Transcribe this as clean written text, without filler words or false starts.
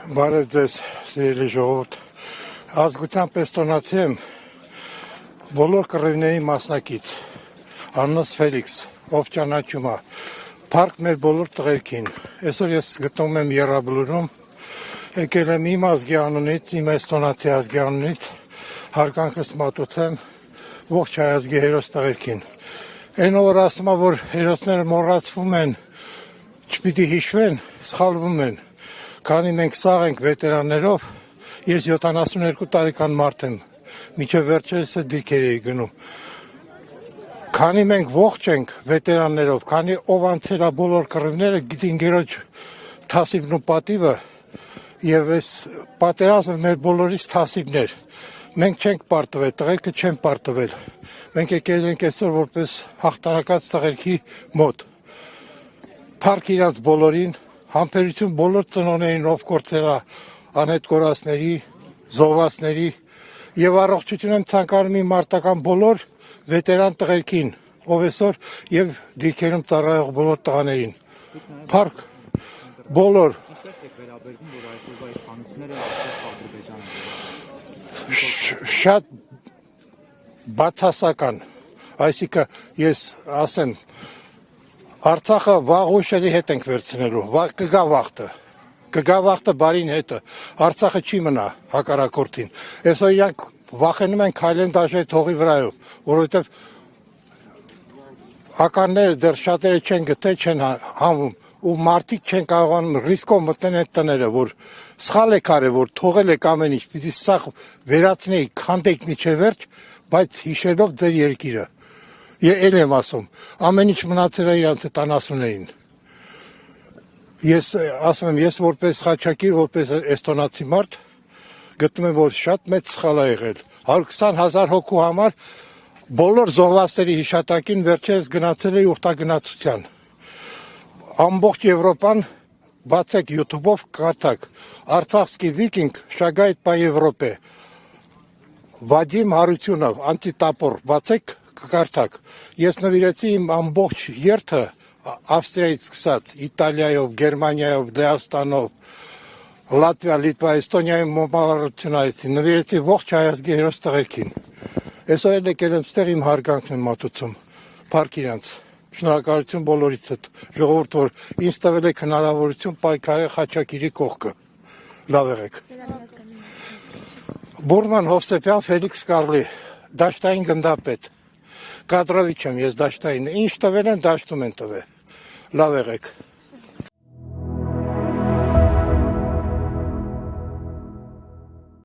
Բարև ձեզ, սիրելի ժողովուրդ, ազգությամբ էստոնացի եմ, բոլոր կռիվների մասնակից, անունս Ֆելիքս, ով ճանաչում է, փառք մեր բոլոր տղերքին, այսօր ես գտնվում եմ Եռաբլուրում, եկել եմ իմ ազգի անունից, իմ էստոնացի ազգի անունից, հարկանքս մատուցեմ ողջ հայ ազգի հերոս տղերքին, այն որ ասում է, որ հերոսները մոռացվում են, չպիտի հիշվեն, սխալվում են, քանի մենք սաղ ենք վետերաններով, ես 72 տարեկան մարդ եմ, մինչև վերջերս է դիրքեր էի գնում, քանի մենք ողջ ենք վետերաններով, քանի ով անցել է բոլոր կռիվները, գիտի ընկերոջ թասիբն ու պատիվը, եւ այս պատերազմը մեր բոլորիս թասիբներ, մենք չենք պարտվել, տղերքը չեն պարտվել, մենք եկել ենք այսօր որպես հաղթանակած տղերքի մոտ, փառք իրանց բոլորին, համբերություն բոլոր ծնողներին, ով գործել է անհետ կորածների, զոհվածների եւ առողջություն եմ ցանկանում իմ մարտական բոլոր վետերան տղերքին, ով այսօր եւ դիրքերում ծառայող բոլոր տղաներին։ Փառք բոլոր շատ բացասական, այսինքն ես ասեմ Արցախը վաղ ուշերի հետ ենք վերցնելու, կգա վաղտը բարին հետը, Արցախը չի մնա հակառակորդին, այսօր իրանք վախենում են քայլեն դաշտ հողի վրայով, որովհետև ականները դեռ շատերը չեն գտել, չեն հանվում, ու մարդիկ չեն կարողանում ռիսկով մտնեն այդ տները, որ սխալ եք արել, որ թողել եք ամեն ինչ, պիտի սաղ վերացնեիք, քանդեիք միջև վերջ, բայց հիշելով ձեր երկիրը։ Էլ եմ ասում, ամեն ինչ մնացել է իրանց այդ անասուններին։ Ես ասում եմ, ես որպես Խաչակիր, որպես էստոնացի մարդ, գտնում եմ, որ շատ մեծ սխալ է եղել։ 120,000 հոգու համար բոլոր զոհվածների հիշատակին վերջերս գնացել է ուխտագնացության։ Ամբողջ Եվրոպան բացեք YouTube-ով կարդաք, Արցախский վիկինգ շագայդ по Европе, Վադիմ Հարությունով, անտիտապոր, բացեք կկարդաք, ես նվիրեցի իմ ամբողջ երթը Ավստրիայից սկսած, Իտալիայով, Գերմանիայով, Լեհաստանով, Լատվիա, Լիտվա, Էստոնիայում մոմավառություն արեցի, նվիրեցի ողջ հայ ազգի հերոս տղերքին։ Այսօր էլ եկել եմ ստեղ իմ հարգանքն եմ մատուցում, փառք իրանց, շնորհակալություն բոլորից հետ, ժողովուրդ, որ ինձ տվել եք հնարավորություն պայքարել Խաչակիրի կողքը, լավ եղեք։ Բուրման Հովսեփյան Ֆելիքս Կարլի, դաշտային գնդապետ, կադրովիչ եմ ես դաշտային, ինչ տվել են, դաշտում են տվել, լավ եղեք։